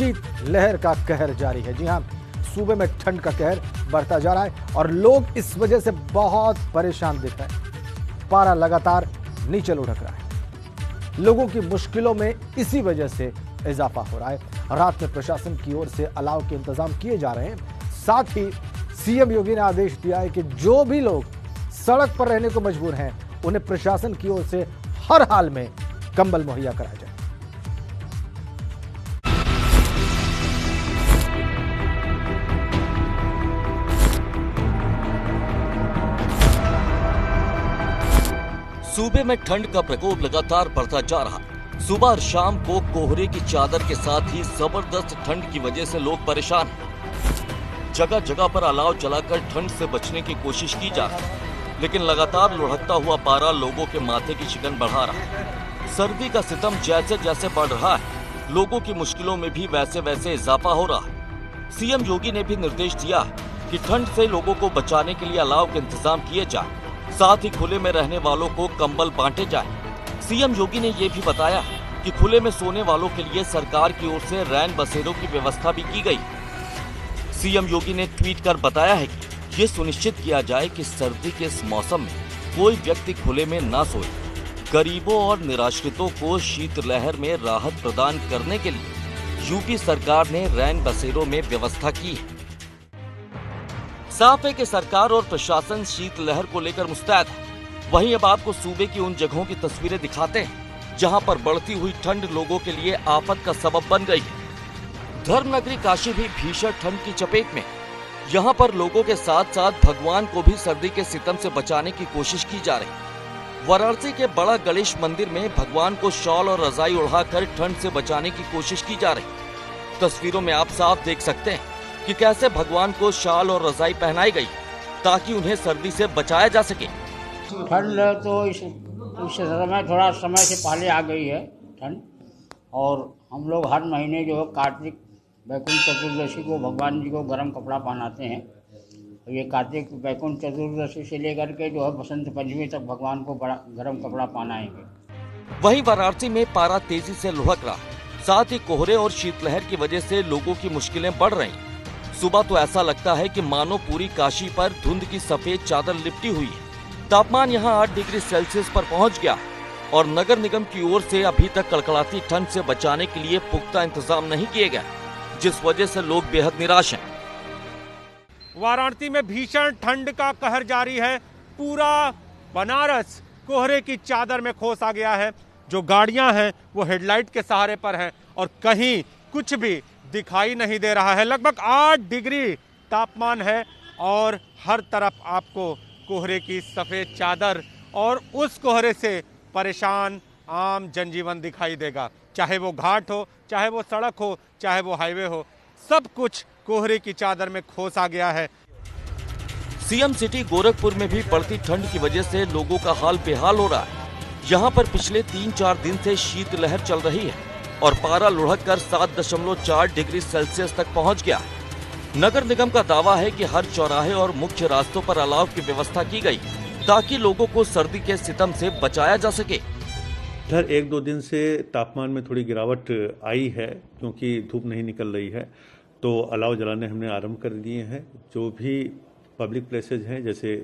शीत लहर का कहर जारी है। जी हां, सूबे में ठंड का कहर बढ़ता जा रहा है और लोग इस वजह से बहुत परेशान दिख रहे हैं। पारा लगातार नीचे लुढ़क रहा है। लोगों की मुश्किलों में इसी वजह से इजाफा हो रहा है। रात में प्रशासन की ओर से अलाव के इंतजाम किए जा रहे हैं। साथ ही सीएम योगी ने आदेश दिया है कि जो भी लोग सड़क पर रहने को मजबूर हैं, उन्हें प्रशासन की ओर से हर हाल में कंबल मुहैया कराया जाए। सूबे में ठंड का प्रकोप लगातार बढ़ता जा रहा। सुबह और शाम को कोहरे की चादर के साथ ही जबरदस्त ठंड की वजह से लोग परेशान हैं। जगह जगह पर अलाव जलाकर ठंड से बचने की कोशिश की जा रही है, लेकिन लगातार लुढ़कता हुआ पारा लोगों के माथे की शिकन बढ़ा रहा है। सर्दी का सितम जैसे जैसे बढ़ रहा है, लोगों की मुश्किलों में भी वैसे वैसे इजाफा हो रहा है। सीएम योगी ने भी निर्देश दिया है कि ठंड से लोगों को बचाने के लिए अलाव के इंतजाम किए जाए, साथ ही खुले में रहने वालों को कंबल बांटे जाए। सीएम योगी ने ये भी बताया कि खुले में सोने वालों के लिए सरकार की ओर से रैन बसेरों की व्यवस्था भी की गई। सीएम योगी ने ट्वीट कर बताया है कि ये सुनिश्चित किया जाए कि सर्दी के इस मौसम में कोई व्यक्ति खुले में ना सोए। गरीबों और निराश्रितों को शीतलहर में राहत प्रदान करने के लिए यूपी सरकार ने रैन बसेरों में व्यवस्था की है। साफ है कि सरकार और प्रशासन शीतलहर को लेकर मुस्तैद है। वहीं अब आपको सूबे की उन जगहों की तस्वीरें दिखाते हैं जहां पर बढ़ती हुई ठंड लोगों के लिए आफत का सबब बन गई है। धर्मनगरी काशी भी भीषण ठंड की चपेट में। यहाँ पर लोगों के साथ साथ भगवान को भी सर्दी के सितम से बचाने की कोशिश की जा रही। वाराणसी के बड़ा गणेश मंदिर में भगवान को शॉल और रजाई उड़ाकर ठंड से बचाने की कोशिश की जा रही। तस्वीरों में आप साफ देख सकते हैं कि कैसे भगवान को शाल और रजाई पहनाई गई ताकि उन्हें सर्दी से बचाया जा सके। ठंड तो इस समय थोड़ा समय से पहले आ गई है ठंड, और हम लोग हर महीने जो है कार्तिक वैकुंठ चतुर्दशी को भगवान जी को गर्म कपड़ा पहनाते हैं। ये कार्तिक वैकुंठ चतुर्दशी से लेकर के जो है बसंत पंचमी तक भगवान को बड़ा गर्म कपड़ा पहनाएंगे। वहीं वाराणसी में पारा तेजी से लुढ़क रहा, साथ ही कोहरे और शीतलहर की वजह से लोगों की मुश्किलें बढ़ रही। सुबह तो ऐसा लगता है कि मानो पूरी काशी पर धुंध की सफेद चादर लिपटी हुई है। तापमान यहाँ 8 डिग्री सेल्सियस पर पहुँच गया और नगर निगम की ओर से अभी तक कड़कड़ाती ठंड से बचाने के लिए पुख्ता इंतजाम नहीं किए गए, जिस वजह से लोग बेहद निराश हैं। वाराणसी में भीषण ठंड का कहर जारी है। पूरा बनारस कोहरे की चादर में खोस आ गया है। जो गाड़ियां हैं वो हेडलाइट के सहारे पर हैं और कहीं कुछ भी दिखाई नहीं दे रहा है। लगभग 8 डिग्री तापमान है और हर तरफ आपको कोहरे की सफेद चादर और उस कोहरे से परेशान आम जनजीवन दिखाई देगा। चाहे वो घाट हो, चाहे वो सड़क हो, चाहे वो हाईवे हो, सब कुछ कोहरे की चादर में खोस आ गया है। सीएम सिटी गोरखपुर में भी बढ़ती ठंड की वजह से लोगों का हाल बेहाल हो रहा है। यहाँ पर पिछले 3-4 दिन से शीतलहर चल रही है और पारा लुढ़क कर 7.4 डिग्री सेल्सियस तक पहुँच गया। नगर निगम का दावा है कि हर चौराहे और मुख्य रास्तों पर अलाव की व्यवस्था की गई ताकि लोगों को सर्दी के सितम से बचाया जा सके। इधर 1-2 दिन से तापमान में थोड़ी गिरावट आई है क्योंकि धूप नहीं निकल रही है, तो अलाव जलाने हमने आरंभ कर दिए हैं। जो भी पब्लिक प्लेसेज हैं जैसे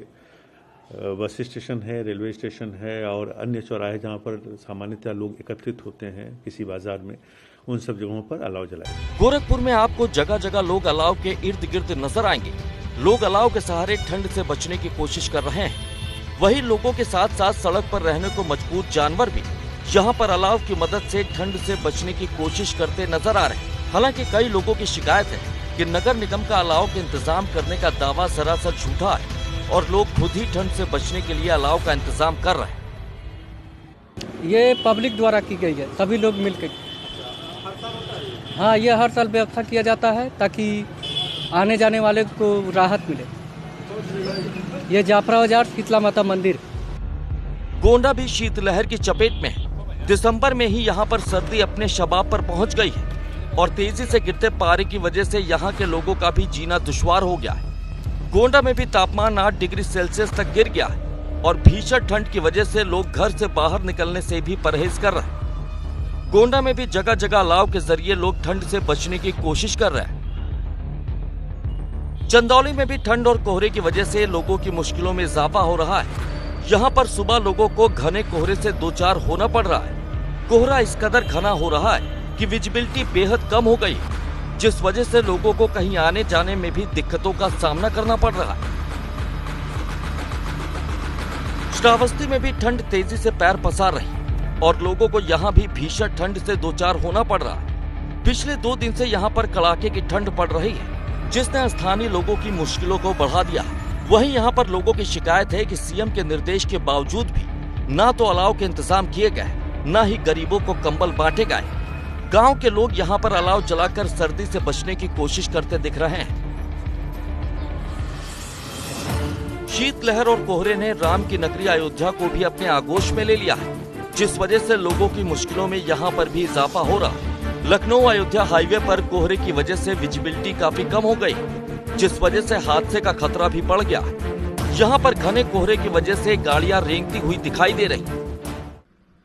बस स्टेशन है, रेलवे स्टेशन है और अन्य चौराहे जहां पर सामान्यतः लोग एकत्रित होते हैं किसी बाजार में, उन सब जगहों पर अलाव जलाए। गोरखपुर में आपको जगह जगह लोग अलाव के इर्द गिर्द नजर आएंगे। लोग अलाव के सहारे ठंड से बचने की कोशिश कर रहे हैं। वहीं लोगों के साथ साथ सड़क पर रहने को मजबूर जानवर भी यहाँ पर अलाव की मदद से ठंड से बचने की कोशिश करते नजर आ रहे हैं। हालांकि कई लोगों की शिकायत है कि नगर निगम का अलाव के इंतजाम करने का दावा सरासर झूठा है और लोग खुद ही ठंड से बचने के लिए अलाव का इंतजाम कर रहे हैं। ये पब्लिक द्वारा की गई है, सभी लोग मिलकर। हाँ, ये हर साल व्यवस्था किया जाता है ताकि आने जाने वाले को राहत मिले। ये जाफरा बाजार शीतला माता मंदिर। गोंडा भी शीतलहर की चपेट में है। दिसंबर में ही यहाँ पर सर्दी अपने शबाब पर पहुँच गई है और तेजी से गिरते पारे की वजह से यहाँ के लोगों का भी जीना दुश्वार हो गया है। गोंडा में भी तापमान 8 डिग्री सेल्सियस तक गिर गया है और भीषण ठंड की वजह से लोग घर से बाहर निकलने से भी परहेज कर रहे हैं। गोंडा में भी जगह जगह अलाव के जरिए लोग ठंड से बचने की कोशिश कर रहे हैं। चंदौली में भी ठंड और कोहरे की वजह से लोगों की मुश्किलों में इजाफा हो रहा है। यहाँ पर सुबह लोगों को घने कोहरे से दो चार होना पड़ रहा है। कोहरा इस कदर घना हो रहा है कि विजिबिलिटी बेहद कम हो गई, जिस वजह से लोगों को कहीं आने जाने में भी दिक्कतों का सामना करना पड़ रहा है। श्रावस्ती में भी ठंड तेजी से पैर पसार रही और लोगों को यहाँ भी भीषण ठंड से दो चार होना पड़ रहा है। पिछले 2 दिन से यहाँ पर कड़ाके की ठंड पड़ रही है, जिसने स्थानीय लोगों की मुश्किलों को बढ़ा दिया। वहीं यहाँ पर लोगों की शिकायत है कि सीएम के निर्देश के बावजूद भी ना तो अलाव के इंतजाम किए गए, न ही गरीबों को कंबल बांटे गए। गांव के लोग यहाँ पर अलाव जलाकर सर्दी से बचने की कोशिश करते दिख रहे हैं। शीतलहर और कोहरे ने राम की नगरी अयोध्या को भी अपने आगोश में ले लिया है, जिस वजह से लोगों की मुश्किलों में यहाँ पर भी इजाफा हो रहा है। लखनऊ अयोध्या हाईवे पर कोहरे की वजह से विजिबिलिटी काफी कम हो गई, जिस वजह से हादसे का खतरा भी बढ़ गया। यहाँ पर घने कोहरे की वजह से गाड़ियां रेंगती हुई दिखाई दे रही।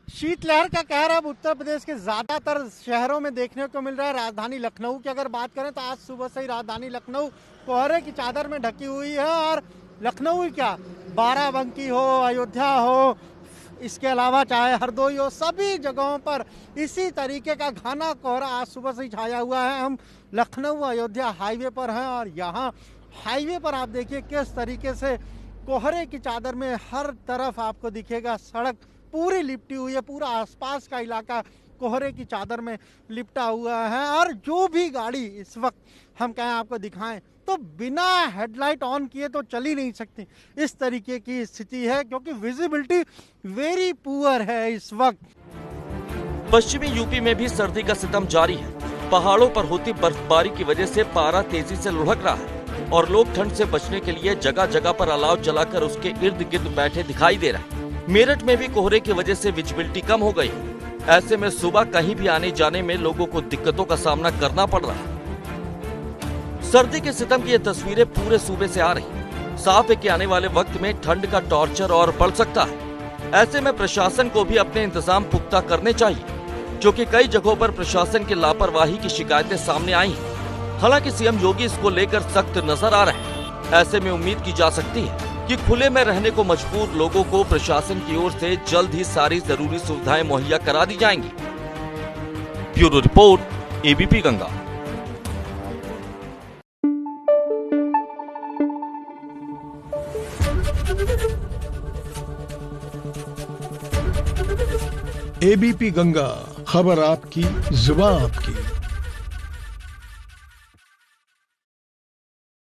शीतलहर का कहर अब उत्तर प्रदेश के ज्यादातर शहरों में देखने को मिल रहा है। राजधानी लखनऊ की अगर बात करें तो आज सुबह से ही राजधानी लखनऊ कोहरे की चादर में ढकी हुई है। और लखनऊ ही क्या, बाराबंकी हो, अयोध्या हो, इसके अलावा चाहे हरदोई हो, सभी जगहों पर इसी तरीके का घना कोहरा आज सुबह से ही छाया हुआ है। हम लखनऊ अयोध्या हाईवे पर हैं और यहाँ हाईवे पर आप देखिए किस तरीके से कोहरे की चादर में हर तरफ आपको दिखेगा। सड़क पूरी लिपटी हुई है, पूरा आसपास का इलाका कोहरे की चादर में लिपटा हुआ है। और जो भी गाड़ी इस वक्त हम कहें आपको दिखाएं तो बिना हेडलाइट ऑन किए तो चल ही नहीं सकती, इस तरीके की स्थिति है, क्योंकि विजिबिलिटी वेरी पुअर है इस वक्त। पश्चिमी यूपी में भी सर्दी का सितम जारी है। पहाड़ों पर होती बर्फबारी की वजह से पारा तेजी से लुढ़क रहा है और लोग ठंड से बचने के लिए जगह जगह पर अलाव जलाकर उसके इर्द गिर्द बैठे दिखाई दे रहे हैं। मेरठ में भी कोहरे की वजह से विजिबिलिटी कम हो गई। ऐसे में सुबह कहीं भी आने जाने में लोगों को दिक्कतों का सामना करना पड़ रहा है। सर्दी के सितम की ये तस्वीरें पूरे सूबे से आ रही। साफ है कि आने वाले वक्त में ठंड का टॉर्चर और बढ़ सकता है। ऐसे में प्रशासन को भी अपने इंतजाम पुख्ता करने चाहिए, क्योंकि कई जगहों पर प्रशासन की लापरवाही की शिकायतें सामने आई हैं। हालांकि सीएम योगी इसको लेकर सख्त नजर आ रहे हैं। ऐसे में उम्मीद की जा सकती है कि खुले में रहने को मजबूर लोगों को प्रशासन की ओर से जल्द ही सारी जरूरी सुविधाएं मुहैया करा दी जाएंगी। Bureau report, ABP Ganga. ABP Ganga, खबर आपकी, जुबान आपकी।